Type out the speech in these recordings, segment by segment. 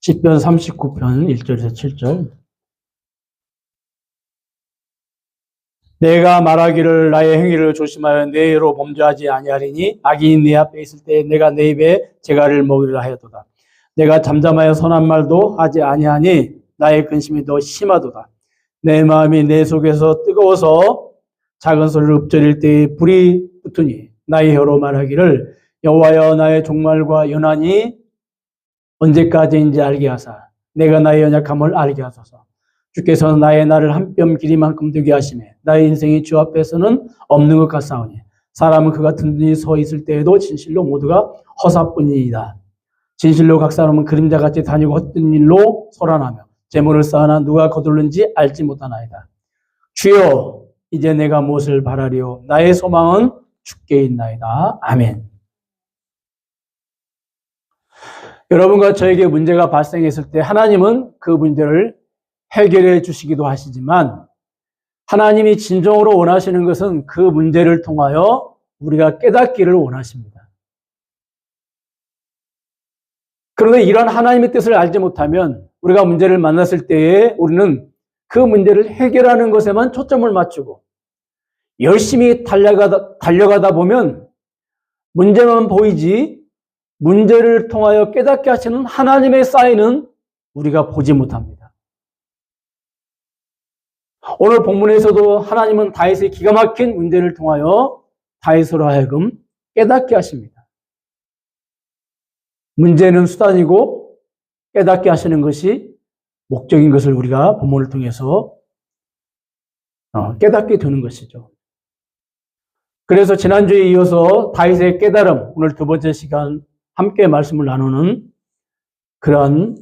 시편 39편 1절에서 7절. 내가 말하기를 나의 행위를 조심하여 내 의로 범죄하지 아니하리니 악인이 내 앞에 있을 때 내가 내 입에 재갈을 먹이려 하였도다. 내가 잠잠하여 선한 말도 하지 아니하니 나의 근심이 더 심하도다. 내 마음이 내 속에서 뜨거워서 작은 소리를 읊조릴 때에 불이 붙으니 나의 혀로 말하기를 여호와여 나의 종말과 연한이 언제까지인지 알게 하사 내가 나의 연약함을 알게 하소서. 주께서는 나의 날을 한 뼘 길이만큼 되게 하시매 나의 인생이 주 앞에서는 없는 것 같사오니 사람은 그가 든든히 서 있을 때에도 진실로 모두가 허사뿐이니이다. 진실로 각 사람은 그림자같이 다니고 헛된 일로 소란하며 재물을 쌓으나 누가 거둘는지 알지 못하나이다. 주여 이제 내가 무엇을 바라리요 나의 소망은 주께 있나이다. 아멘. 여러분과 저에게 문제가 발생했을 때 하나님은 그 문제를 해결해 주시기도 하시지만 하나님이 진정으로 원하시는 것은 그 문제를 통하여 우리가 깨닫기를 원하십니다. 그런데 이런 하나님의 뜻을 알지 못하면 우리가 문제를 만났을 때에 우리는 그 문제를 해결하는 것에만 초점을 맞추고 열심히 달려가다 보면 문제만 보이지 문제를 통하여 깨닫게 하시는 하나님의 사인은 우리가 보지 못합니다. 오늘 본문에서도 하나님은 다윗의 기가 막힌 문제를 통하여 다윗으로 하여금 깨닫게 하십니다. 문제는 수단이고 깨닫게 하시는 것이 목적인 것을 우리가 본문을 통해서 깨닫게 되는 것이죠. 그래서 지난주에 이어서 다윗의 깨달음, 오늘 두 번째 시간 함께 말씀을 나누는 그러한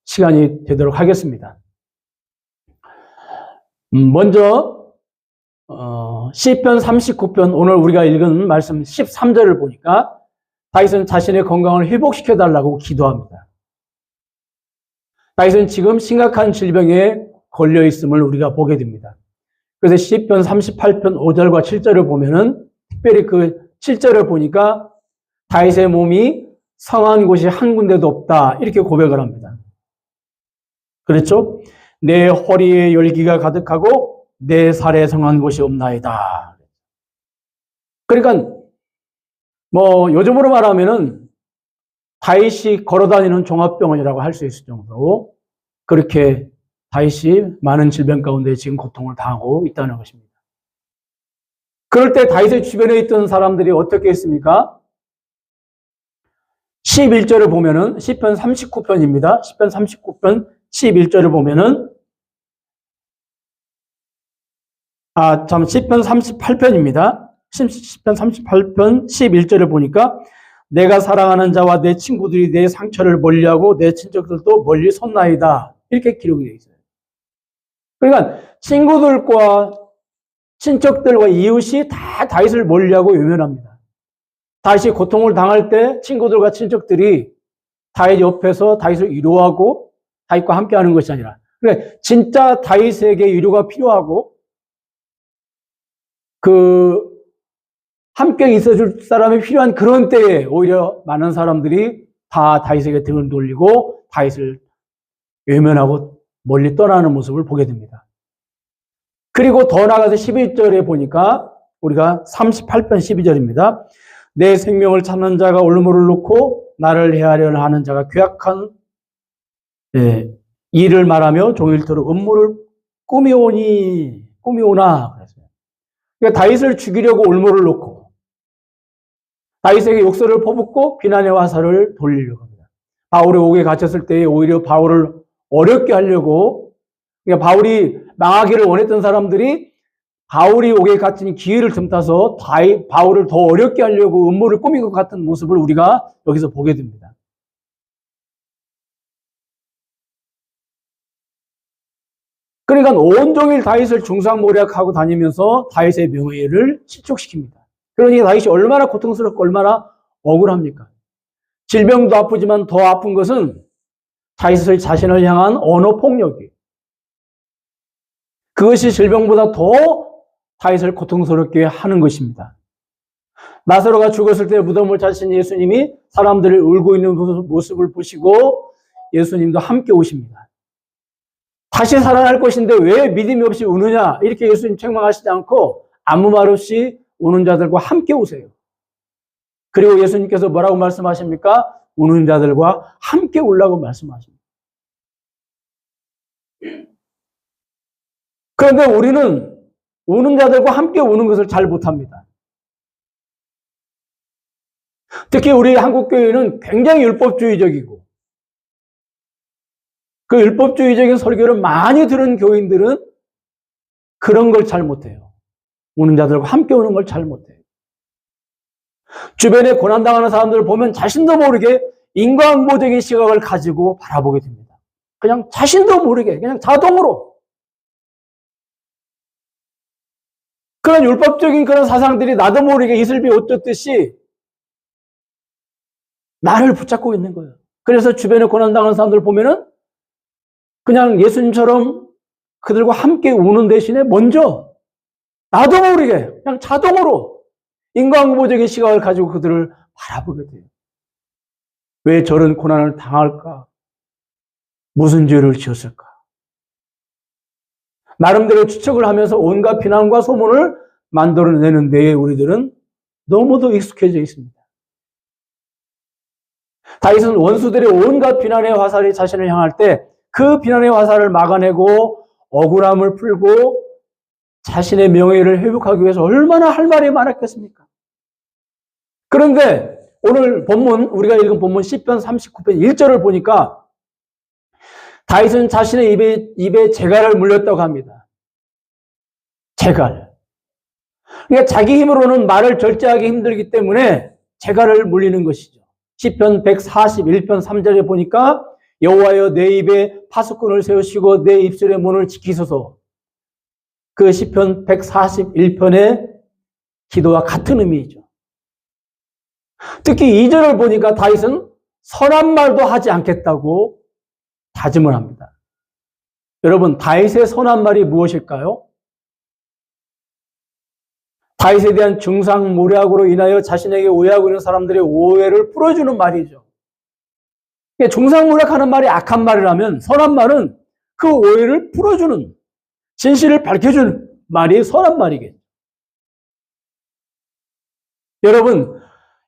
시간이 되도록 하겠습니다. 먼저 시편 39편 오늘 우리가 읽은 말씀 13절을 보니까 다윗은 자신의 건강을 회복시켜달라고 기도합니다. 다윗은 지금 심각한 질병에 걸려있음을 우리가 보게 됩니다. 그래서 시편 38편 5절과 7절을 보면은 특별히 그 7절을 보니까 다윗의 몸이 성한 곳이 한 군데도 없다 이렇게 고백을 합니다. 그렇죠? 내 허리에 열기가 가득하고 내 살에 성한 곳이 없나이다. 그러니까 요즘으로 말하면은 다윗이 걸어다니는 종합병원이라고 할 수 있을 정도로 그렇게 다윗이 많은 질병 가운데 지금 고통을 당하고 있다는 것입니다. 그럴 때 다윗의 주변에 있던 사람들이 어떻게 했습니까? 11절을 보면은 시편 39편입니다. 시편 39편 11절을 보면은 시편 38편입니다. 시편 38편 11절을 보니까 내가 사랑하는 자와 내 친구들이 내 상처를 멀리하고 내 친척들도 멀리 섰나이다. 이렇게 기록이 되어 있어요. 그러니까 친구들과 친척들과 이웃이 다 다윗을 멀리하고 외면합니다. 다윗이 고통을 당할 때 친구들과 친척들이 다윗 옆에서 다윗을 위로하고 다윗과 함께하는 것이 아니라 그러니까 진짜 다윗에게 위로가 필요하고 함께 있어줄 사람이 필요한 그런 때에 오히려 많은 사람들이 다 다윗에게 등을 돌리고 다윗을 외면하고 멀리 떠나는 모습을 보게 됩니다. 그리고 더 나아가서 11절에 보니까 우리가 38편 12절입니다. 내 생명을 찾는 자가 올무를 놓고 나를 해하려 하는 자가 괴악한 일을 말하며 종일토록 음모를 꾸미오나. 그러니까 다윗을 죽이려고 올무를 놓고 다윗에게 욕설을 퍼붓고 비난의 화살을 돌리려고 합니다. 바울이 옥에 갇혔을 때 오히려 바울을 어렵게 하려고 그러니까 바울이 망하기를 원했던 사람들이 바울이 옥에 갇힌 기회를 틈타서 바울을 더 어렵게 하려고 음모를 꾸민 것 같은 모습을 우리가 여기서 보게 됩니다. 그러니까 온종일 다윗을 중상모략하고 다니면서 다윗의 명예를 실족시킵니다. 그러니 다윗이 얼마나 고통스럽고 얼마나 억울합니까? 질병도 아프지만 더 아픈 것은 다윗을 자신을 향한 언어폭력이에요. 그것이 질병보다 더 다윗을 고통스럽게 하는 것입니다. 나사로가 죽었을 때 무덤을 찾으신 예수님이 사람들이 울고 있는 모습을 보시고 예수님도 함께 오십니다. 다시 살아날 것인데 왜 믿음이 없이 우느냐? 이렇게 예수님 책망하시지 않고 아무 말 없이 우는 자들과 함께 오세요. 그리고 예수님께서 뭐라고 말씀하십니까? 우는 자들과 함께 울라고 말씀하십니다. 그런데 우리는 우는 자들과 함께 우는 것을 잘 못합니다. 특히 우리 한국교회는 굉장히 율법주의적이고 그 율법주의적인 설교를 많이 들은 교인들은 그런 걸 잘 못해요. 우는 자들과 함께 우는 걸 잘 못해요. 주변에 고난당하는 사람들을 보면 자신도 모르게 인과응보적인 시각을 가지고 바라보게 됩니다. 그냥 자신도 모르게 그냥 자동으로 그런 율법적인 그런 사상들이 나도 모르게 이슬비 옷 젖듯이 나를 붙잡고 있는 거예요. 그래서 주변에 고난당하는 사람들 보면은 그냥 예수님처럼 그들과 함께 우는 대신에 먼저 나도 모르게 그냥 자동으로 인과응보적인 시각을 가지고 그들을 바라보게 돼요. 왜 저런 고난을 당할까? 무슨 죄를 지었을까? 나름대로 추측을 하면서 온갖 비난과 소문을 만들어내는 데에 우리들은 너무도 익숙해져 있습니다. 다윗은 원수들의 온갖 비난의 화살이 자신을 향할 때 그 비난의 화살을 막아내고 억울함을 풀고 자신의 명예를 회복하기 위해서 얼마나 할 말이 많았겠습니까? 그런데 오늘 본문, 우리가 읽은 본문 시편 39편 1절을 보니까 다윗은 자신의 입에 재갈을 물렸다고 합니다. 재갈. 그러니까 자기 힘으로는 말을 절제하기 힘들기 때문에 재갈을 물리는 것이죠. 시편 141편 3절에 보니까 여호와여 내 입에 파수꾼을 세우시고 내 입술의 문을 지키소서. 그 시편 141편의 기도와 같은 의미이죠. 특히 2절을 보니까 다윗은 선한 말도 하지 않겠다고 다짐을 합니다. 여러분, 다윗의 선한 말이 무엇일까요? 다윗에 대한 중상모략으로 인하여 자신에게 오해하고 있는 사람들의 오해를 풀어주는 말이죠. 중상모략하는 말이 악한 말이라면 선한 말은 그 오해를 풀어주는, 진실을 밝혀주는 말이 선한 말이겠죠.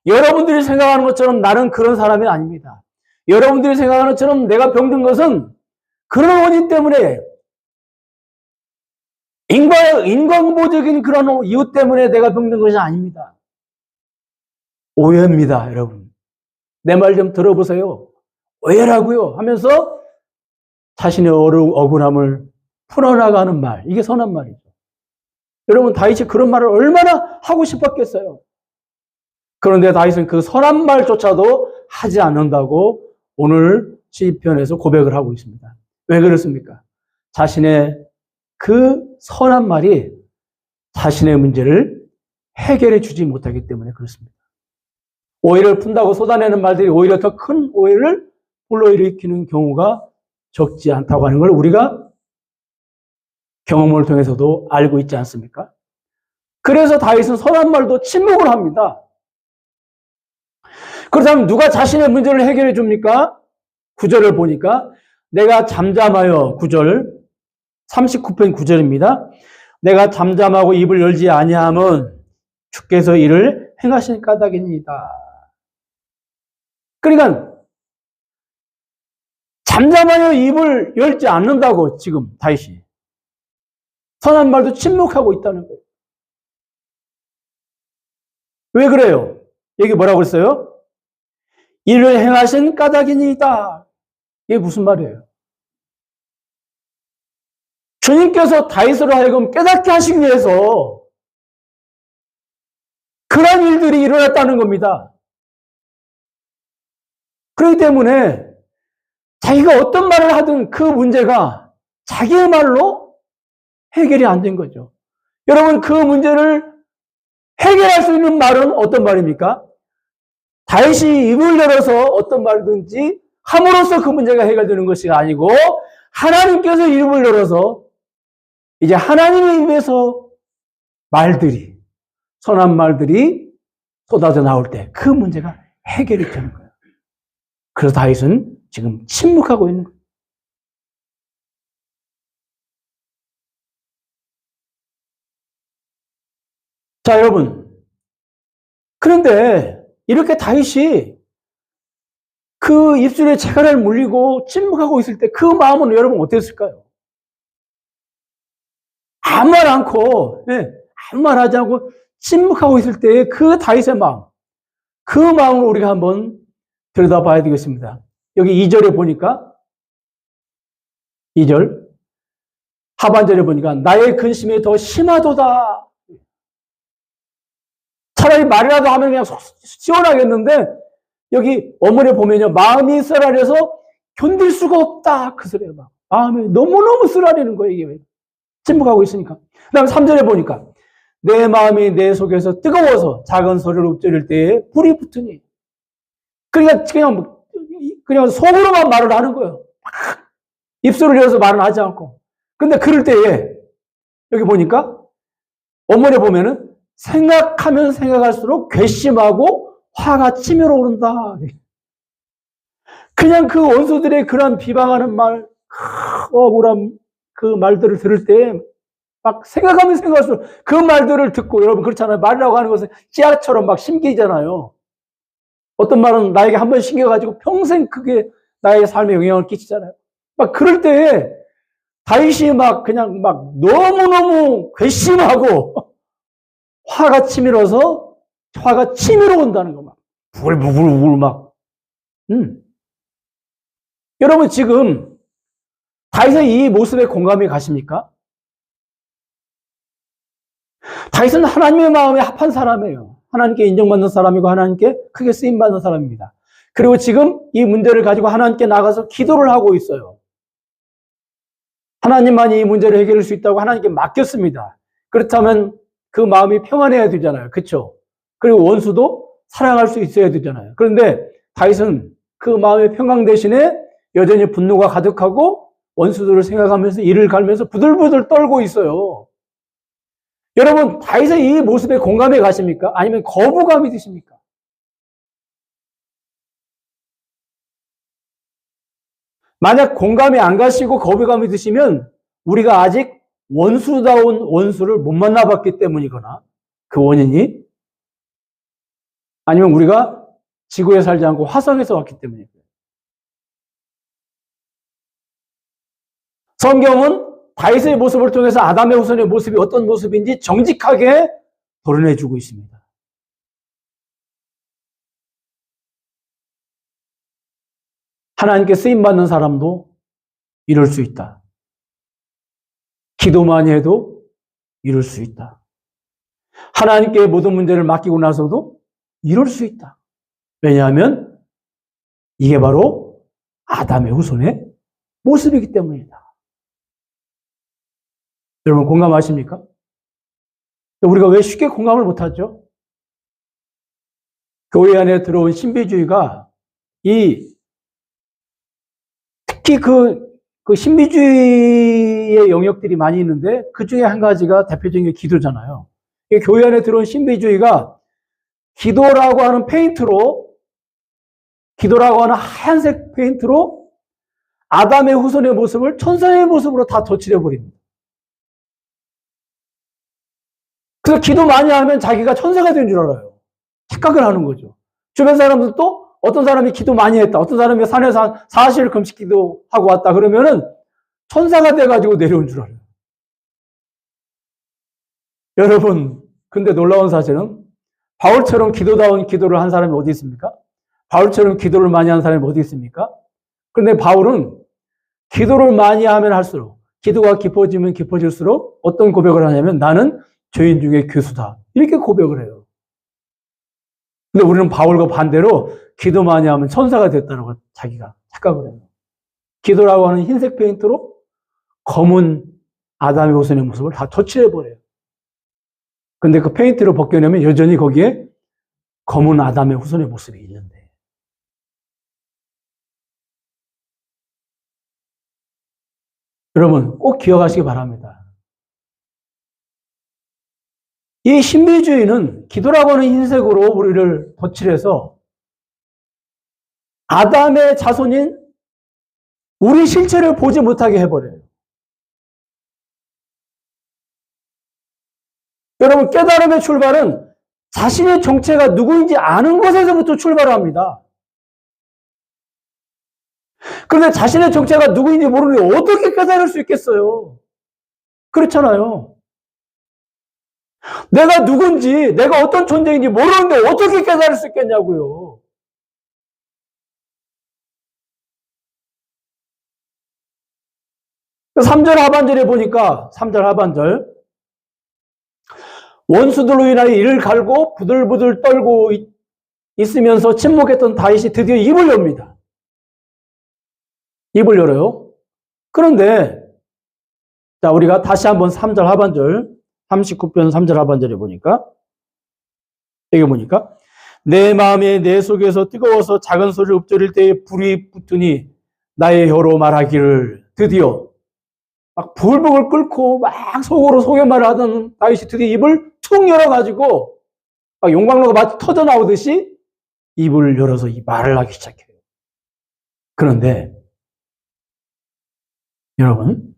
여러분들이 생각하는 것처럼 나는 그런 사람이 아닙니다. 여러분들이 생각하는 것처럼 내가 병든 것은 그런 원인 때문에 인과응보적인 그런 이유 때문에 내가 병든 것이 아닙니다. 오해입니다, 여러분. 내 말 좀 들어보세요. 오해라고요 하면서 자신의 억울함을 풀어나가는 말, 이게 선한 말이죠. 여러분, 다윗이 그런 말을 얼마나 하고 싶었겠어요. 그런데 다윗은 그 선한 말조차도 하지 않는다고 오늘 시편에서 고백을 하고 있습니다. 왜 그렇습니까? 자신의 그 선한 말이 자신의 문제를 해결해 주지 못하기 때문에 그렇습니다. 오해를 푼다고 쏟아내는 말들이 오히려 더 큰 오해를 불러일으키는 경우가 적지 않다고 하는 걸 우리가 경험을 통해서도 알고 있지 않습니까? 그래서 다윗은 선한 말도 침묵을 합니다. 그렇다면 누가 자신의 문제를 해결해 줍니까? 9절을 보니까 내가 잠잠하여 9절 39편 9절입니다. 내가 잠잠하고 입을 열지 아니함은 주께서 이를 행하신 까닭입니다. 그러니까 잠잠하여 입을 열지 않는다고 지금 다윗이 선한 말도 침묵하고 있다는 거예요. 왜 그래요? 여기 뭐라고 했어요? 이를 행하신 까닭이니이다. 이게 무슨 말이에요? 주님께서 다윗으로 하여금 깨닫게 하시기 위해서 그런 일들이 일어났다는 겁니다. 그렇기 때문에 자기가 어떤 말을 하든 그 문제가 자기의 말로 해결이 안 된 거죠. 여러분, 그 문제를 해결할 수 있는 말은 어떤 말입니까? 다윗이 입을 열어서 어떤 말이든지 함으로써 그 문제가 해결되는 것이 아니고 하나님께서 입을 열어서 이제 하나님의 입에서 말들이, 선한 말들이 쏟아져 나올 때 그 문제가 해결이 되는 거예요. 그래서 다윗은 지금 침묵하고 있는 거예요. 자, 여러분. 그런데 이렇게 다윗이 그 입술에 재갈을 물리고 침묵하고 있을 때 그 마음은 여러분 어땠을까요? 아무 말 않고, 아무 말 하지 않고 침묵하고 있을 때 그 다윗의 마음, 그 마음을 우리가 한번 들여다봐야 되겠습니다. 여기 2절에 보니까, 2절, 하반절에 보니까 나의 근심이 더 심하도다. 차라리 말이라도 하면 그냥 속 시원하겠는데 여기 어머니 보면요. 마음이 쓰라려서 견딜 수가 없다. 그 소리예요. 마음이 너무너무 쓰라리는 거예요. 이게 침묵하고 있으니까. 그 다음에 3절에 보니까 내 마음이 내 속에서 뜨거워서 작은 소리를 읊조릴 때에 불이 붙으니. 그러니까 그냥 속으로만 말을 하는 거예요. 입술을 열어서 말은 하지 않고. 근데 그럴 때에 여기 보니까 어머니 보면은 생각하면 생각할수록 괘씸하고 화가 치밀어 오른다. 그냥 그 원수들의 그런 비방하는 말, 억울한 그 말들을 들을 때 막 생각하면 생각할수록 그 말들을 듣고 여러분 그렇잖아요. 말이라고 하는 것은 씨앗처럼 막 심기잖아요. 어떤 말은 나에게 한번 심겨가지고 평생 그게 나의 삶에 영향을 끼치잖아요. 막 그럴 때에 다윗이 막 그냥 막 너무너무 괘씸하고 화가 치밀어서 화가 치밀어 온다는 거 막. 부글부글 막. 여러분 지금 다윗의 이 모습에 공감이 가십니까? 다윗은 하나님의 마음에 합한 사람이에요. 하나님께 인정받는 사람이고 하나님께 크게 쓰임받는 사람입니다. 그리고 지금 이 문제를 가지고 하나님께 나가서 기도를 하고 있어요. 하나님만이 이 문제를 해결할 수 있다고 하나님께 맡겼습니다. 그렇다면 그 마음이 평안해야 되잖아요. 그렇죠? 그리고 원수도 사랑할 수 있어야 되잖아요. 그런데 다윗은 그 마음의 평강 대신에 여전히 분노가 가득하고 원수들을 생각하면서 이를 갈면서 부들부들 떨고 있어요. 여러분 다윗의 이 모습에 공감해 가십니까? 아니면 거부감이 드십니까? 만약 공감이 안 가시고 거부감이 드시면 우리가 아직 원수다운 원수를 못 만나봤기 때문이거나 그 원인이 아니면 우리가 지구에 살지 않고 화성에서 왔기 때문이에요. 성경은 다윗의 모습을 통해서 아담의 후손의 모습이 어떤 모습인지 정직하게 도려내주고 있습니다. 하나님께 쓰임받는 사람도 이럴 수 있다. 기도만 해도 이럴 수 있다. 하나님께 모든 문제를 맡기고 나서도 이럴 수 있다. 왜냐하면 이게 바로 아담의 후손의 모습이기 때문이다. 여러분 공감하십니까? 우리가 왜 쉽게 공감을 못하죠? 교회 안에 들어온 신비주의가 특히 그 신비주의의 영역들이 많이 있는데 그 중에 한 가지가 대표적인 게 기도잖아요. 교회 안에 들어온 신비주의가 기도라고 하는 기도라고 하는 하얀색 페인트로 아담의 후손의 모습을 천사의 모습으로 다 덧칠해버립니다. 그래서 기도 많이 하면 자기가 천사가 된 줄 알아요. 착각을 하는 거죠. 주변 사람들도 어떤 사람이 기도 많이 했다. 어떤 사람이 산에서 40일 금식 기도하고 왔다. 그러면은 천사가 돼가지고 내려온 줄 알아요. 여러분, 근데 놀라운 사실은 바울처럼 기도다운 기도를 한 사람이 어디 있습니까? 바울처럼 기도를 많이 한 사람이 어디 있습니까? 그런데 바울은 기도를 많이 하면 할수록 기도가 깊어지면 깊어질수록 어떤 고백을 하냐면 나는 죄인 중에 괴수다. 이렇게 고백을 해요. 근데 우리는 바울과 반대로 기도 많이 하면 천사가 됐다고 자기가 착각을 해요. 기도라고 하는 흰색 페인트로 검은 아담의 후손의 모습을 다 덧칠해버려요. 근데 그 페인트를 벗겨내면 여전히 거기에 검은 아담의 후손의 모습이 있는데. 여러분 꼭 기억하시기 바랍니다. 이 신비주의는 기도라고 하는 흰색으로 우리를 덧칠해서 아담의 자손인 우리 실체를 보지 못하게 해버려요. 여러분, 깨달음의 출발은 자신의 정체가 누구인지 아는 것에서부터 출발합니다. 그런데 자신의 정체가 누구인지 모르는데 어떻게 깨달을 수 있겠어요? 그렇잖아요. 내가 누군지, 내가 어떤 존재인지 모르는데 어떻게 깨달을 수 있겠냐고요. 그 3절 하반절에 보니까 3절 하반절 원수들로 인하여 이를 갈고 부들부들 떨고 있으면서 침묵했던 다윗이 드디어 입을 엽니다. 입을 열어요. 그런데 자, 우리가 다시 한번 3절 하반절 39편 3절 하반절에 보니까 여기 보니까 내 마음에 내 속에서 뜨거워서 작은 소리를 읊조릴 때에 불이 붙으니 나의 혀로 말하기를 드디어 막 불복을 끓고 막 속으로 소개말을 하던 다윗이 드디어 입을 툭 열어가지고 막 용광로가 마치 터져 나오듯이 입을 열어서 이 말을 하기 시작해요. 그런데 여러분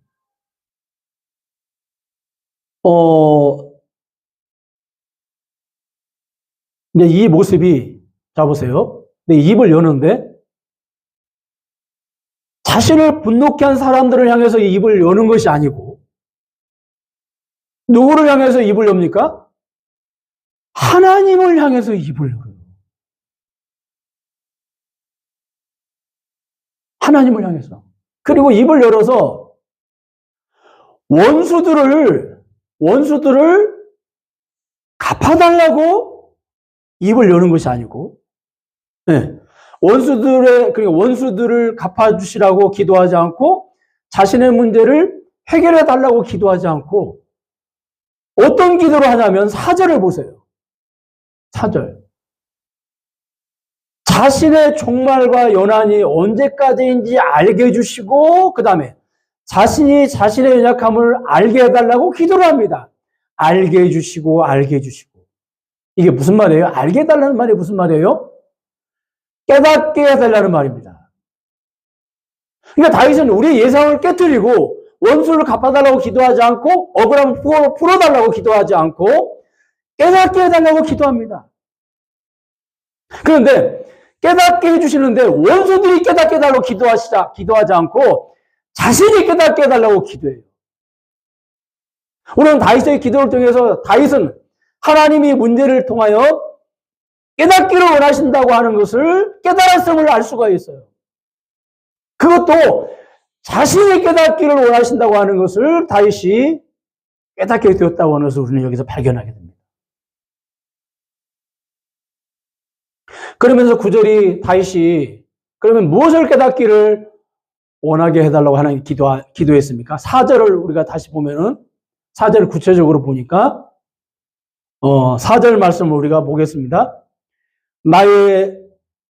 이제 이 모습이 자 보세요. 근데 입을 여는데 자신을 분노케 한 사람들을 향해서 입을 여는 것이 아니고 누구를 향해서 입을 엽니까? 하나님을 향해서 입을 열어요. 하나님을 향해서. 그리고 입을 열어서 원수들을 갚아달라고 입을 여는 것이 아니고, 네. 원수들을 갚아주시라고 기도하지 않고, 자신의 문제를 해결해 달라고 기도하지 않고, 어떤 기도를 하냐면 4절을 보세요. 4절. 자신의 종말과 연한이 언제까지인지 알게 해주시고, 그 다음에 자신이 자신의 연약함을 알게 해달라고 기도를 합니다. 알게 해주시고, 알게 해주시고. 이게 무슨 말이에요? 알게 해달라는 말이 무슨 말이에요? 깨닫게 해달라는 말입니다. 그러니까 다윗은 우리의 예상을 깨뜨리고 원수를 갚아달라고 기도하지 않고 억울함을 풀어달라고 기도하지 않고 깨닫게 해달라고 기도합니다. 그런데 깨닫게 해주시는데 원수들이 깨닫게 해달라고 기도하지 않고 자신이 깨닫게 해달라고 기도해요. 오늘 다윗의 기도를 통해서 다윗은 하나님이 문제를 통하여 깨닫기를 원하신다고 하는 것을 깨달았음을 알 수가 있어요. 그것도 자신이 깨닫기를 원하신다고 하는 것을 다윗이 깨닫게 되었다고 하는 것을 우리는 여기서 발견하게 됩니다. 그러면서 9절이 다윗이 그러면 무엇을 깨닫기를 원하게 해달라고 하는 기도했습니까? 4절을 우리가 다시 보면은 4절을 구체적으로 보니까 4절 말씀을 우리가 보겠습니다. 나의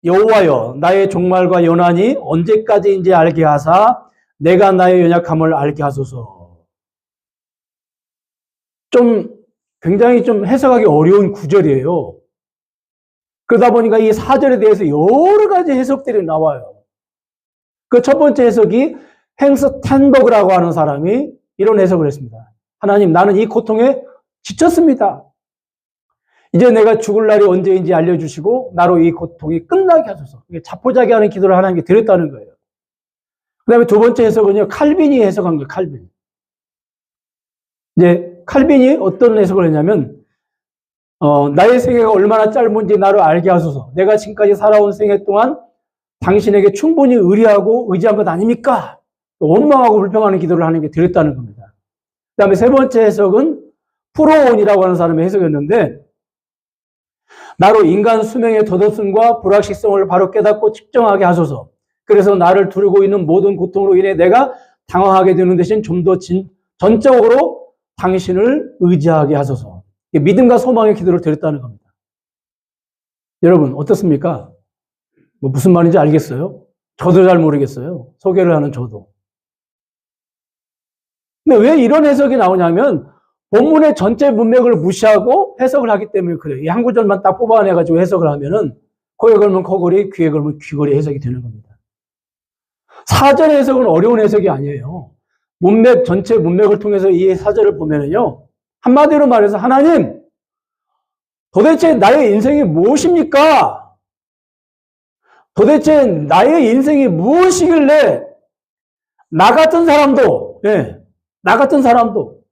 여호와여 나의 종말과 연한이 언제까지인지 알게 하사 내가 나의 연약함을 알게 하소서. 굉장히 해석하기 어려운 구절이에요. 그러다 보니까 이 4절에 대해서 여러 가지 해석들이 나와요. 그 첫 번째 해석이 헨스 텐버그라고 하는 사람이 이런 해석을 했습니다. 하나님, 나는 이 고통에 지쳤습니다. 이제 내가 죽을 날이 언제인지 알려주시고 나로 이 고통이 끝나게 하소서. 이게 자포자기하는 기도를 하나님께 드렸다는 거예요. 그 다음에 두 번째 해석은요, 칼빈이 해석한 거예요. 칼빈. 이제 칼빈이 어떤 해석을 했냐면 나의 생애가 얼마나 짧은지 나를 알게 하소서. 내가 지금까지 살아온 생애 동안 당신에게 충분히 의리하고 의지한 것 아닙니까? 원망하고 불평하는 기도를 하나님께 드렸다는 겁니다. 그 다음에 세 번째 해석은 프로온이라고 하는 사람의 해석이었는데 나로 인간 수명의 덧없음과 불확실성을 바로 깨닫고 측정하게 하소서. 그래서 나를 두르고 있는 모든 고통으로 인해 내가 당황하게 되는 대신 좀 더 전적으로 당신을 의지하게 하소서. 믿음과 소망의 기도를 드렸다는 겁니다. 여러분 어떻습니까? 무슨 말인지 알겠어요? 저도 잘 모르겠어요. 소개를 하는 저도. 근데 왜 이런 해석이 나오냐면 본문의 전체 문맥을 무시하고 해석을 하기 때문에 그래요. 이 한 구절만 딱 뽑아내가지고 해석을 하면은 코에 걸면 코걸이, 귀에 걸면 귀걸이 해석이 되는 겁니다. 사전 해석은 어려운 해석이 아니에요. 문맥, 전체 문맥을 통해서 이 사절을 보면은요, 한마디로 말해서 하나님, 도대체 나의 인생이 무엇입니까? 도대체 나의 인생이 무엇이길래 나 같은 사람도, 나 같은 사람도,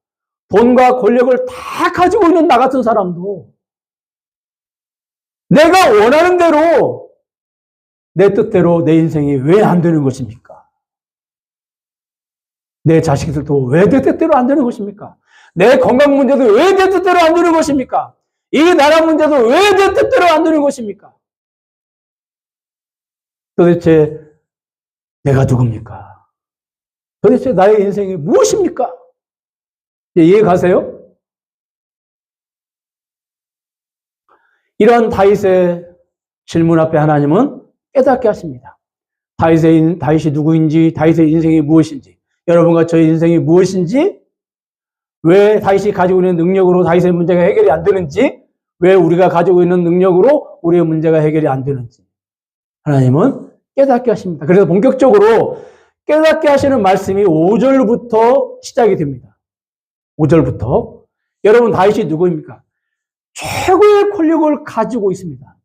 돈과 권력을 다 가지고 있는 나 같은 사람도 내가 원하는 대로 내 뜻대로 내 인생이 왜 안 되는 것입니까? 내 자식들도 왜 내 뜻대로 안 되는 것입니까? 내 건강 문제도 왜 내 뜻대로 안 되는 것입니까? 이 나라 문제도 왜 내 뜻대로 안 되는 것입니까? 도대체 내가 누굽니까? 도대체 나의 인생이 무엇입니까? 이해 가세요? 이런 다윗의 질문 앞에 하나님은 깨닫게 하십니다. 다윗이 누구인지, 다윗의 인생이 무엇인지, 여러분과 저의 인생이 무엇인지, 왜 다윗이 가지고 있는 능력으로 다윗의 문제가 해결이 안 되는지, 왜 우리가 가지고 있는 능력으로 우리의 문제가 해결이 안 되는지 하나님은 깨닫게 하십니다. 그래서 본격적으로 깨닫게 하시는 말씀이 5절부터 시작이 됩니다. 5절부터. 여러분, 다윗이 누구입니까? 최고의 권력을 가지고 있습니다.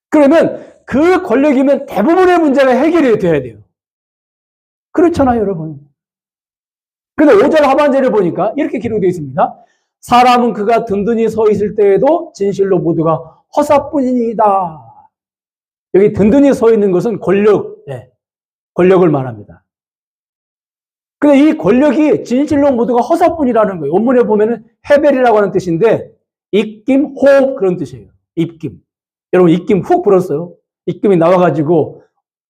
그러면 그 권력이면 대부분의 문제가 해결이 돼야 돼요. 그렇잖아요, 여러분. 그런데 5절 하반절에 보니까 이렇게 기록되어 있습니다. 사람은 그가 든든히 서 있을 때에도 진실로 모두가 허사뿐이다. 여기 든든히 서 있는 것은 권력을 말합니다. 근데 이 권력이 진실로 모두가 허사뿐이라는 거예요. 원문에 보면은 헤벨이라고 하는 뜻인데 입김, 호흡 그런 뜻이에요. 입김. 여러분 입김 훅 불었어요. 입김이 나와가지고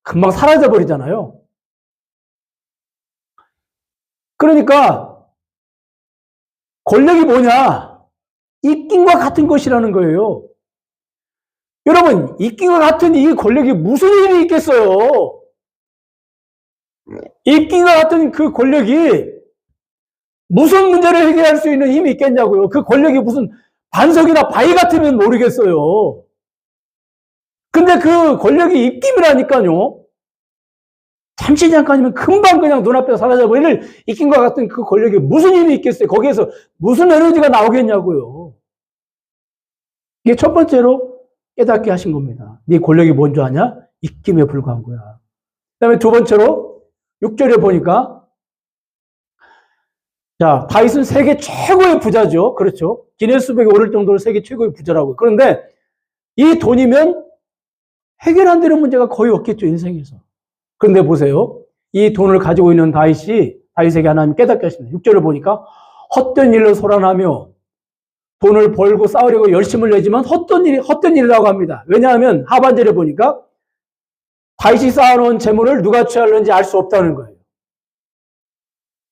금방 사라져 버리잖아요. 그러니까 권력이 뭐냐? 입김과 같은 것이라는 거예요. 여러분 입김과 같은 이 권력이 무슨 힘이 있겠어요? 입김과 같은 그 권력이 무슨 문제를 해결할 수 있는 힘이 있겠냐고요. 그 권력이 무슨 반석이나 바위 같으면 모르겠어요. 근데 그 권력이 입김이라니까요. 잠시 잠깐이면 금방 그냥 눈앞에 사라져버릴 입김과 같은 그 권력이 무슨 힘이 있겠어요. 거기에서 무슨 에너지가 나오겠냐고요. 이게 첫 번째로 깨닫게 하신 겁니다. 네 권력이 뭔지 아냐? 입김에 불과한 거야. 그 다음에 두 번째로 6절에 보니까 자, 다윗은 세계 최고의 부자죠. 그렇죠. 기네스북에 오를 정도로 세계 최고의 부자라고. 그런데 이 돈이면 해결 안 되는 문제가 거의 없겠죠, 인생에서. 그런데 보세요. 이 돈을 가지고 있는 다윗에게 하나님 깨닫게 하십니다. 6절을 보니까 헛된 일로 소란하며 돈을 벌고 싸우려고 열심을 내지만 헛된 일이라고 합니다. 왜냐하면 하반절에 보니까 다윗이 쌓아놓은 재물을 누가 취하는지 알 수 없다는 거예요.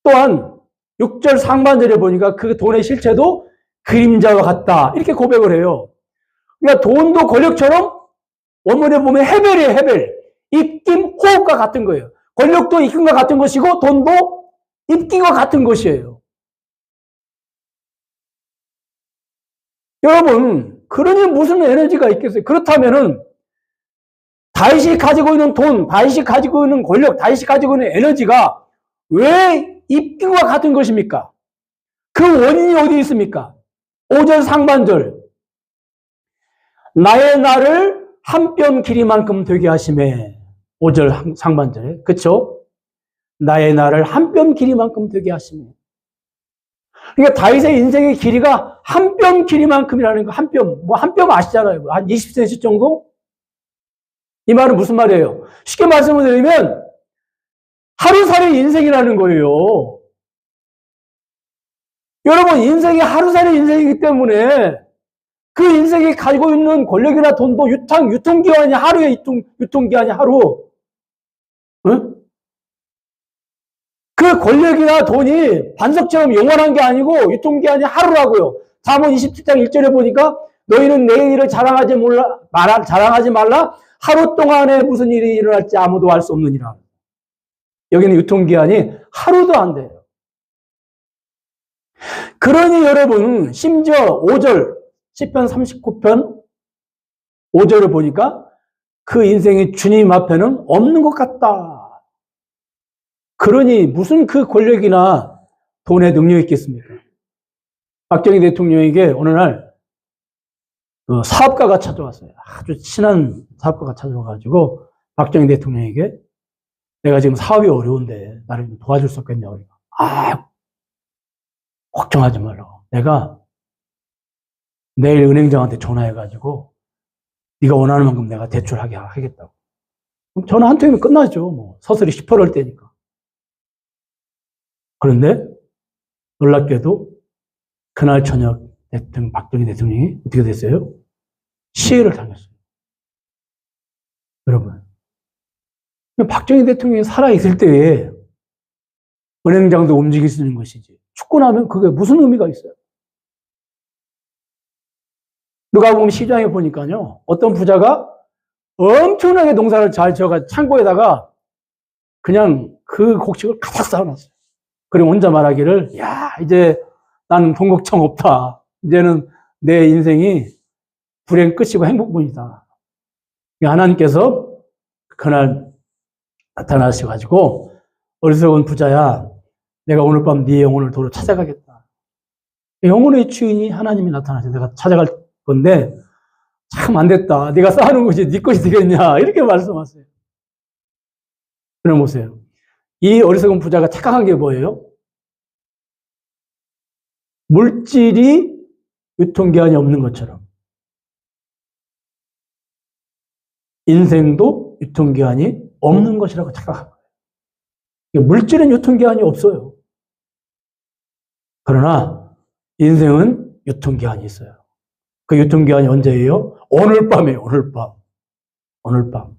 또한 6절 상반절에 보니까 그 돈의 실체도 그림자와 같다. 이렇게 고백을 해요. 그러니까 돈도 권력처럼 원문에 보면 헤벨이에요, 헤벨. 입김, 호흡과 같은 거예요. 권력도 입김과 같은 것이고 돈도 입김과 같은 것이에요. 여러분, 그러니 무슨 에너지가 있겠어요? 그렇다면은 다윗이 가지고 있는 돈, 다윗이 가지고 있는 권력, 다윗이 가지고 있는 에너지가 왜 입김과 같은 것입니까? 그 원인이 어디 있습니까? 5절 상반절. 나의 날을 한 뼘 길이만큼 되게 하심에. 5절 상반절에. 그쵸? 나의 날을 한 뼘 길이만큼 되게 하심에. 그러니까 다윗의 인생의 길이가 한 뼘 길이만큼이라는 거. 한 뼘. 한 뼘 아시잖아요. 한 20cm 정도? 이 말은 무슨 말이에요? 쉽게 말씀을 드리면 하루살이 인생이라는 거예요. 여러분, 인생이 하루살이 인생이기 때문에 그 인생이 가지고 있는 권력이나 돈도 유통기한이 하루에 유통기한이 하루. 응? 그 권력이나 돈이 반석처럼 영원한 게 아니고 유통기한이 하루라고요. 잠언 27장 1절에 보니까 너희는 내 일을 자랑하지 말라. 하루 동안에 무슨 일이 일어날지 아무도 알 수 없느니라. 여기는 유통기한이 하루도 안 돼요. 그러니 여러분, 심지어 5절, 시편 39편 5절을 보니까 그 인생이 주님 앞에는 없는 것 같다. 그러니 무슨 그 권력이나 돈의 능력이 있겠습니까? 박정희 대통령에게 어느 날 그 사업가가 찾아왔어요. 아주 친한 사업가가 찾아와가지고 박정희 대통령에게 내가 지금 사업이 어려운데 나를 좀 도와줄 수 없겠냐고. 그러니까 걱정하지 말라고. 내가 내일 은행장한테 전화해가지고 네가 원하는 만큼 내가 대출하게 하겠다고. 그럼 전화 한 통이면 끝나죠. 뭐 서슬이 18월 때니까. 그런데 놀랍게도 그날 저녁 박정희 대통령이 어떻게 됐어요? 시해를 당했어요. 여러분, 박정희 대통령이 살아있을 때에 은행장도 움직일 수 있는 것이지. 죽고 나면 그게 무슨 의미가 있어요? 누가 보면 시장에 보니까요, 어떤 부자가 엄청나게 농사를 잘 지어가 창고에다가 그냥 그 곡식을 가득 쌓아놨어요. 그리고 혼자 말하기를, 야, 이제 나는 돈 걱정 없다. 이제는 내 인생이 불행 끝이고 행복뿐이다. 하나님께서 그날 나타나셔가지고, 어리석은 부자야, 내가 오늘 밤 네 영혼을 도로 찾아가겠다. 영혼의 주인이 하나님이 나타나서 내가 찾아갈 건데, 참 안 됐다. 네가 쌓아놓은 것이 네 것이 되겠냐. 이렇게 말씀하세요. 그럼 보세요. 이 어리석은 부자가 착각한 게 뭐예요? 물질이 유통기한이 없는 것처럼 인생도 유통기한이 없는 것이라고 착각한 거예요. 물질은 유통기한이 없어요. 그러나 인생은 유통기한이 있어요. 그 유통기한이 언제예요? 오늘 밤이에요. 오늘 밤. 오늘 밤.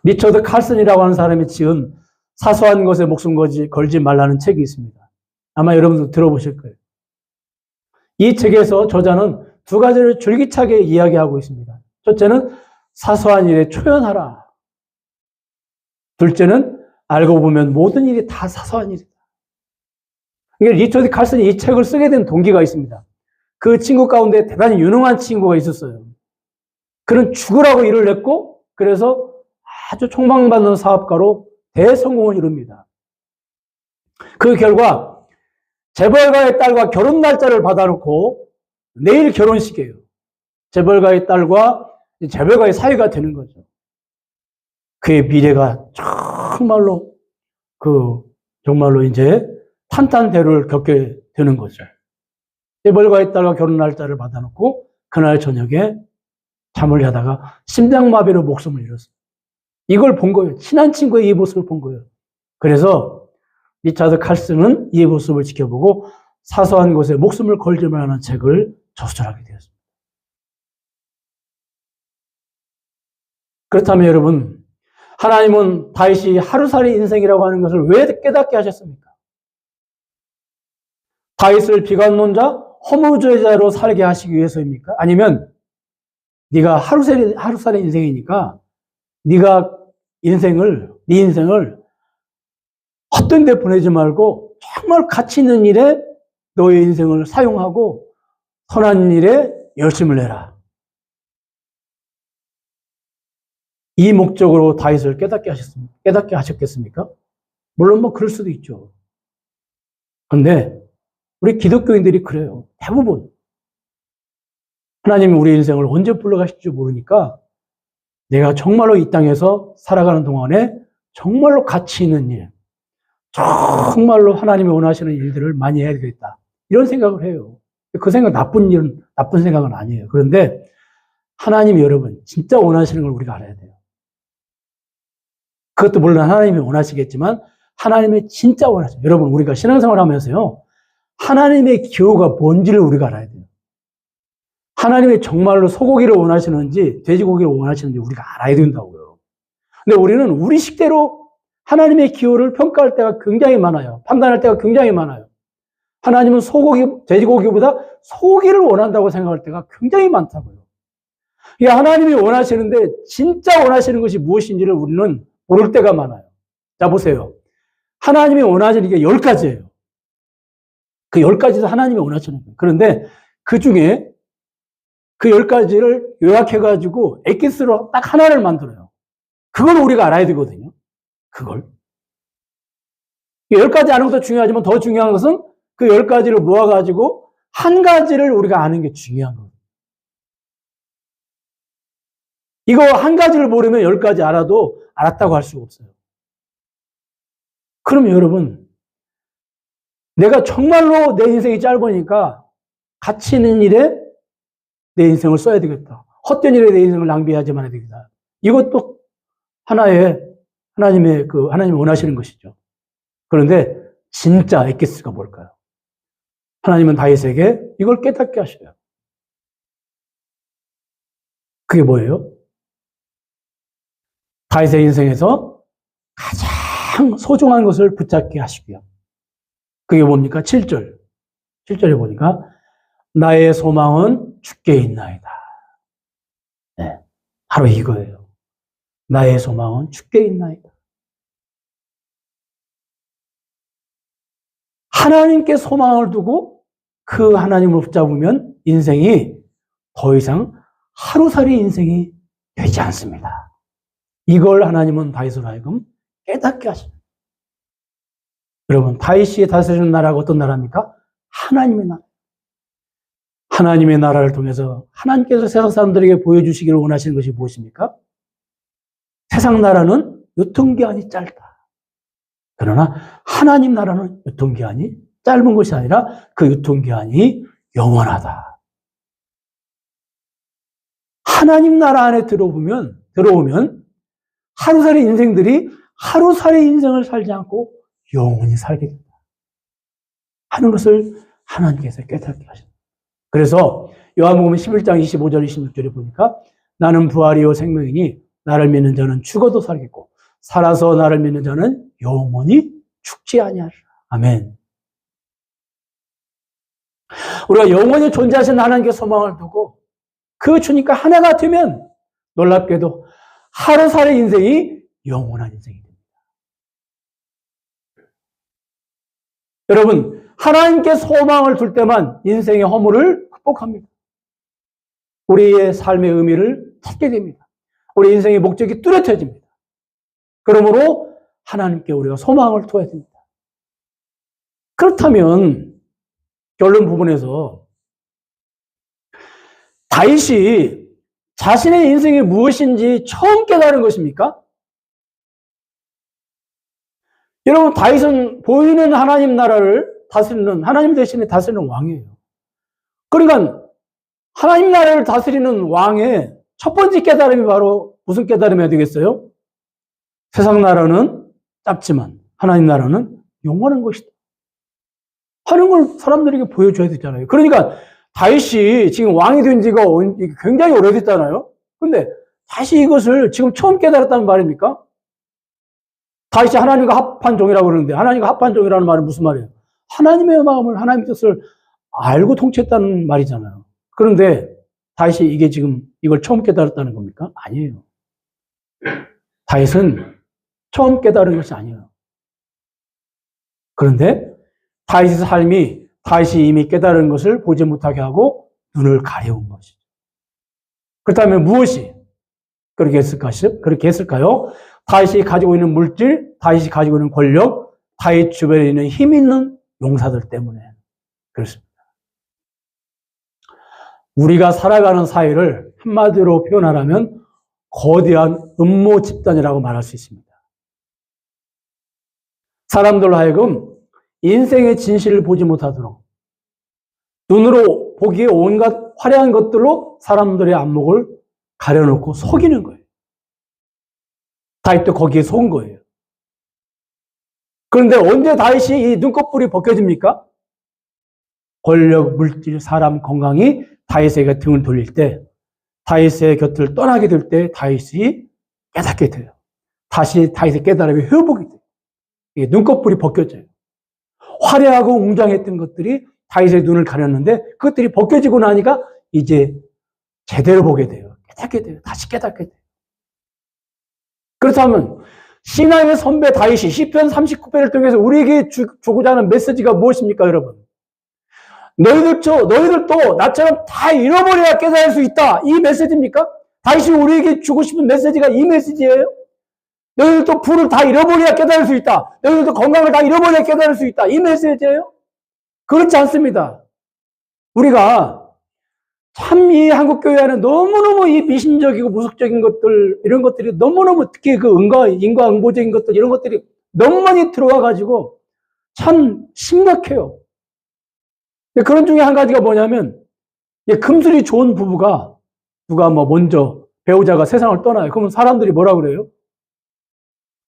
리처드 칼슨이라고 하는 사람이 지은 사소한 것에 목숨 걸지 말라는 책이 있습니다. 아마 여러분도 들어보실 거예요. 이 책에서 저자는 두 가지를 줄기차게 이야기하고 있습니다. 첫째는 사소한 일에 초연하라. 둘째는 알고 보면 모든 일이 다 사소한 일이다. 리처드 칼슨이 이 책을 쓰게 된 동기가 있습니다. 그 친구 가운데 대단히 유능한 친구가 있었어요. 그는 죽으라고 일을 냈고 그래서 아주 촉망받는 사업가로 대성공을 이룹니다. 그 결과 재벌가의 딸과 결혼 날짜를 받아놓고 내일 결혼식이에요. 재벌가의 딸과 재벌가의 사이가 되는 거죠. 그의 미래가 정말로 이제 탄탄대로를 겪게 되는 거죠. 재벌가의 딸과 결혼 날짜를 받아놓고 그날 저녁에 잠을 자다가 심장마비로 목숨을 잃었어요. 이걸 본 거예요. 친한 친구의 이 모습을 본 거예요. 그래서 리처드 칼슨은 이 모습을 지켜보고 사소한 것에 목숨을 걸지 말라는 책을 저술하게 되었습니다. 그렇다면 여러분, 하나님은 다윗이 하루살이 인생이라고 하는 것을 왜 깨닫게 하셨습니까? 다윗을 비관론자, 허무주의자로 살게 하시기 위해서입니까? 아니면 네가 하루살이 인생이니까 네가 네 인생을 헛된 데 보내지 말고 정말 가치 있는 일에 너의 인생을 사용하고 선한 일에 열심을 내라. 이 목적으로 다윗을 깨닫게 하셨겠습니까? 물론 뭐 그럴 수도 있죠. 그런데 우리 기독교인들이 그래요. 대부분. 하나님이 우리 인생을 언제 불러가실지 모르니까 내가 정말로 이 땅에서 살아가는 동안에 정말로 가치 있는 일, 정말로 하나님이 원하시는 일들을 많이 해야 되겠다. 이런 생각을 해요. 그 생각 나쁜 생각은 아니에요. 그런데 하나님이 여러분 진짜 원하시는 걸 우리가 알아야 돼요. 그것도 물론 하나님이 원하시겠지만 하나님이 진짜 원하세요. 여러분 우리가 신앙생활 하면서요. 하나님의 기호가 뭔지를 우리가 알아야 돼요. 하나님이 정말로 소고기를 원하시는지 돼지고기를 원하시는지 우리가 알아야 된다고요. 근데 우리는 우리 식대로 하나님의 기호를 평가할 때가 굉장히 많아요. 판단할 때가 굉장히 많아요. 하나님은 돼지고기보다 소고기를 원한다고 생각할 때가 굉장히 많다고요. 하나님이 원하시는데 진짜 원하시는 것이 무엇인지를 우리는 모를 때가 많아요. 자, 보세요. 하나님이 원하시는 게 10가지예요. 그 10가지도 하나님이 원하시는 거예요. 그런데 그 중에 그 10가지를 요약해가지고 엑기스로 딱 하나를 만들어요. 그걸 우리가 알아야 되거든요. 그걸. 10가지 아는 것도 중요하지만 더 중요한 것은 그 10가지를 모아가지고 한 가지를 우리가 아는 게 중요한 거예요. 이거 한 가지를 모르면 10가지 알아도 알았다고 할 수가 없어요. 그러면 여러분, 내가 정말로 내 인생이 짧으니까 가치 있는 일에 내 인생을 써야 되겠다. 헛된 일에 내 인생을 낭비하지 말아야 되겠다. 이것도 하나의 하나님이 원하시는 것이죠. 그런데 진짜 엑기스가 뭘까요? 하나님은 다윗에게 이걸 깨닫게 하셔요. 그게 뭐예요? 다윗의 인생에서 가장 소중한 것을 붙잡게 하시고요. 그게 뭡니까? 7절. 7절에 보니까 나의 소망은 주께 있나이다. 네, 바로 이거예요. 나의 소망은 주께 있나이다. 하나님께 소망을 두고 그 하나님을 붙잡으면 인생이 더 이상 하루살이 인생이 되지 않습니다. 이걸 하나님은 다윗으로 하여금 깨닫게 하십니다. 여러분, 다윗이 다스리는 나라가 어떤 나라입니까? 하나님의 나라. 하나님의 나라를 통해서 하나님께서 세상 사람들에게 보여주시기를 원하시는 것이 무엇입니까? 세상 나라는 유통기한이 짧다. 그러나 하나님 나라는 유통기한이 짧은 것이 아니라 그 유통기한이 영원하다. 하나님 나라 안에 들어오면 하루살이 인생들이 하루살이 인생을 살지 않고 영원히 살게 된다 하는 것을 하나님께서 깨닫게 하십니다. 그래서 요한복음 11장 25절 26절에 보니까 나는 부활이요 생명이니 나를 믿는 자는 죽어도 살겠고 살아서 나를 믿는 자는 영원히 죽지 아니하리라. 아멘. 우리가 영원히 존재하신 하나님께 소망을 두고 그 주님과 하나가 되면 놀랍게도 하루살이 인생이 영원한 인생이 됩니다. 여러분, 하나님께 소망을 둘 때만 인생의 허물을 극복합니다. 우리의 삶의 의미를 찾게 됩니다. 우리 인생의 목적이 뚜렷해집니다. 그러므로 하나님께 우리가 소망을 둬야 됩니다. 그렇다면 결론 부분에서 다윗이 자신의 인생이 무엇인지 처음 깨달은 것입니까? 여러분, 다윗은 보이는 하나님 나라를 다스리는, 하나님 대신에 다스리는 왕이에요. 그러니까 하나님 나라를 다스리는 왕의 첫 번째 깨달음이 바로 무슨 깨달음이 되겠어요? 세상 나라는 짧지만 하나님 나라는 영원한 것이다 하는 걸 사람들에게 보여줘야 되잖아요. 그러니까 다윗이 지금 왕이 된 지가 굉장히 오래됐잖아요. 근데 다시 이것을 지금 처음 깨달았다는 말입니까? 다윗이 하나님과 합한 종이라고 그러는데 하나님과 합한 종이라는 말은 무슨 말이에요? 하나님의 마음을, 하나님의 뜻을 알고 통치했다는 말이잖아요. 그런데 다윗이 이게 지금 이걸 처음 깨달았다는 겁니까? 아니에요. 다윗은 처음 깨달은 것이 아니에요. 그런데 다윗의 삶이 다윗이 이미 깨달은 것을 보지 못하게 하고 눈을 가려운 것이죠. 그렇다면 무엇이 그렇게 했을까요? 다윗이 가지고 있는 물질, 다윗이 가지고 있는 권력, 다윗 주변에 있는 힘 있는 용사들 때문에 그렇습니다. 우리가 살아가는 사회를 한마디로 표현하라면 거대한 음모 집단이라고 말할 수 있습니다. 사람들로 하여금 인생의 진실을 보지 못하도록 눈으로 보기에 온갖 화려한 것들로 사람들의 안목을 가려놓고 속이는 거예요. 다윗도 거기에 속은 거예요. 그런데 언제 다윗이 이 눈꺼풀이 벗겨집니까? 권력, 물질, 사람, 건강이 다윗에게 등을 돌릴 때, 다윗의 곁을 떠나게 될 때 다윗이 깨닫게 돼요. 다시 다윗의 깨달음이 회복이 돼요. 눈꺼풀이 벗겨져요. 화려하고 웅장했던 것들이 다윗의 눈을 가렸는데 그것들이 벗겨지고 나니까 이제 제대로 보게 돼요. 깨닫게 돼요. 다시 깨닫게 돼요. 그렇다면 신앙의 선배 다윗이 시편 39편을 통해서 우리에게 주고자 하는 메시지가 무엇입니까, 여러분? 너희들도 나처럼 다 잃어버려야 깨달을 수 있다. 이 메시지입니까? 다윗이 우리에게 주고 싶은 메시지가 이 메시지예요. 너희들도 부를 다 잃어버려야 깨달을 수 있다. 너희들도 건강을 다 잃어버려야 깨달을 수 있다. 이 메시지예요? 그렇지 않습니다. 우리가 참 이 한국교회 안에 너무너무 이 미신적이고 무속적인 것들, 이런 것들이 너무너무 특히 그 인과응보적인 것들, 이런 것들이 너무 많이 들어와가지고 참 심각해요. 그런 중에 한 가지가 뭐냐면, 금술이 좋은 부부가 누가 뭐 먼저 배우자가 세상을 떠나요. 그러면 사람들이 뭐라 그래요?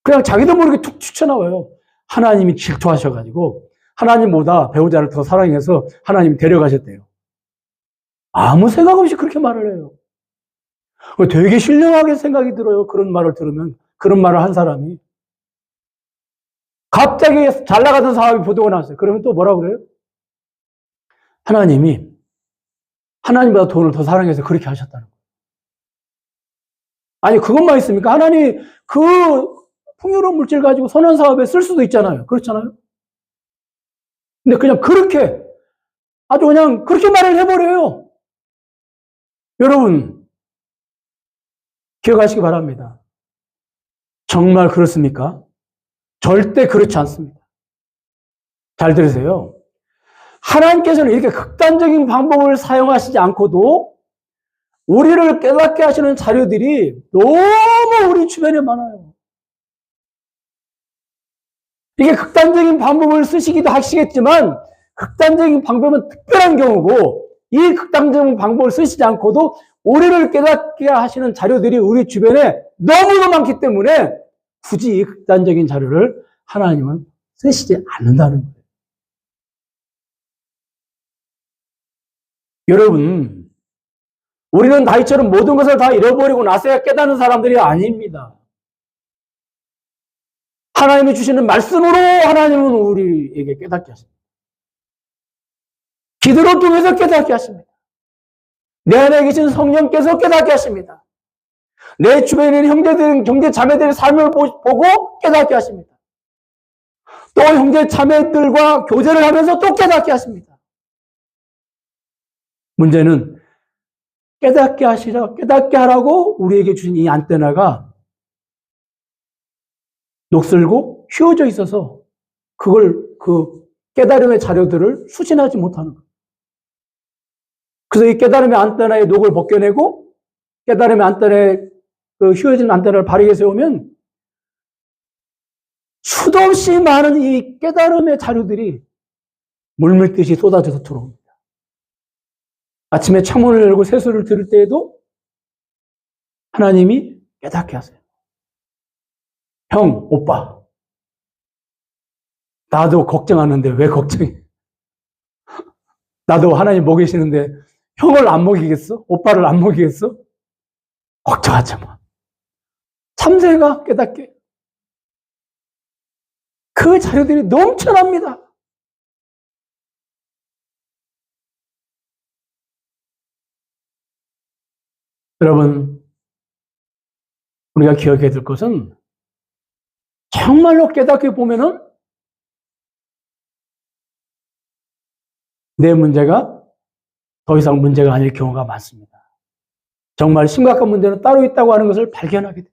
그냥 자기도 모르게 툭 튀쳐나와요. 하나님이 질투하셔가지고 하나님보다 배우자를 더 사랑해서 하나님이 데려가셨대요. 아무 생각 없이 그렇게 말을 해요. 되게 신령하게 생각이 들어요. 그런 말을 들으면. 그런 말을 한 사람이. 갑자기 잘 나가던 사업이 부도가 났어요. 그러면 또 뭐라 그래요? 하나님이 하나님보다 돈을 더 사랑해서 그렇게 하셨다는 거예요. 아니, 그것만 있습니까? 하나님이 그 풍요로운 물질 가지고 선한 사업에 쓸 수도 있잖아요. 그렇잖아요? 근데 그냥 그렇게, 아주 그냥 그렇게 말을 해버려요. 여러분, 기억하시기 바랍니다. 정말 그렇습니까? 절대 그렇지 않습니다. 잘 들으세요. 하나님께서는 이렇게 극단적인 방법을 사용하시지 않고도 우리를 깨닫게 하시는 자료들이 너무 우리 주변에 많아요. 이게 극단적인 방법을 쓰시기도 하시겠지만 극단적인 방법은 특별한 경우고 이 극단적인 방법을 쓰시지 않고도 우리를 깨닫게 하시는 자료들이 우리 주변에 너무나 많기 때문에 굳이 이 극단적인 자료를 하나님은 쓰시지 않는다는 거예요. 여러분, 우리는 다윗처럼 모든 것을 다 잃어버리고 나서야 깨닫는 사람들이 아닙니다. 하나님이 주시는 말씀으로 하나님은 우리에게 깨닫게 하십니다. 기도를 통해서 깨닫게 하십니다. 내 안에 계신 성령께서 깨닫게 하십니다. 내 주변에 있는 형제들, 형제 자매들의 삶을 보고 깨닫게 하십니다. 또 형제 자매들과 교제를 하면서 또 깨닫게 하십니다. 문제는 깨닫게 하라고 우리에게 주신 이 안테나가 녹슬고 휘어져 있어서 그 깨달음의 자료들을 수신하지 못하는 거예요. 그래서 이 깨달음의 안테나의 녹을 벗겨내고 깨달음의 안테나에 그 휘어진 안테나를 바르게 세우면 수도 없이 많은 이 깨달음의 자료들이 물밀듯이 쏟아져서 들어옵니다. 아침에 창문을 열고 새소리를 들을 때에도 하나님이 깨닫게 하세요. 형, 오빠, 나도 걱정하는데 왜 걱정해? 나도 하나님 먹이시는데 형을 안 먹이겠어? 오빠를 안 먹이겠어? 걱정하지 마. 참새가 깨닫게. 그 자료들이 넘쳐납니다. 여러분, 우리가 기억해야 될 것은 정말로 깨닫게 보면은 내 문제가 더 이상 문제가 아닐 경우가 많습니다. 정말 심각한 문제는 따로 있다고 하는 것을 발견하게 돼요.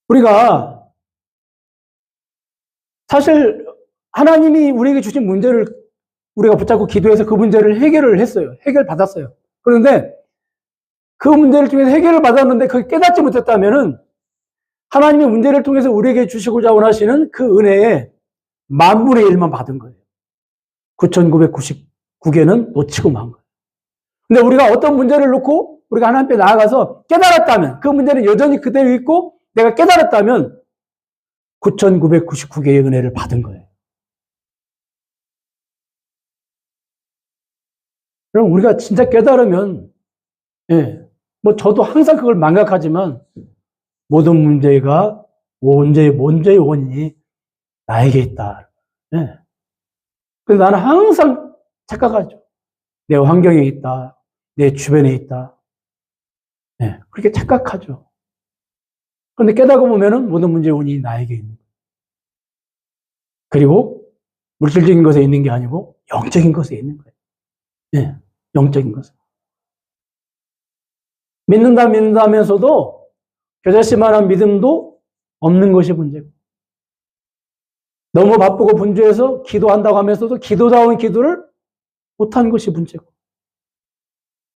우리가 사실 하나님이 우리에게 주신 문제를 우리가 붙잡고 기도해서 그 문제를 해결을 했어요. 해결받았어요. 그런데 그 문제를 통해서 해결을 받았는데 그걸 깨닫지 못했다면은 하나님의 문제를 통해서 우리에게 주시고자 원하시는 그 은혜에 10,000분의 1만 받은 거예요. 9,999개는 놓치고 만 거예요. 근데 우리가 어떤 문제를 놓고 우리가 하나님 앞에 나아가서 깨달았다면 그 문제는 여전히 그대로 있고 내가 깨달았다면 9,999개의 은혜를 받은 거예요. 그럼 우리가 진짜 깨달으면 뭐 저도 항상 그걸 망각하지만 모든 문제가 문제의 원인이 나에게 있다. 그래서 나는 항상 착각하죠. 내 환경에 있다. 내 주변에 있다. 그렇게 착각하죠. 그런데 깨닫고 보면은 모든 문제의 원인이 나에게 있는 거예요. 그리고 물질적인 것에 있는 게 아니고 영적인 것에 있는 거예요. 영적인 것에. 믿는다 하면서도 겨자씨만한 믿음도 없는 것이 문제고, 너무 바쁘고 분주해서 기도한다고 하면서도 기도다운 기도를 못한 것이 문제고,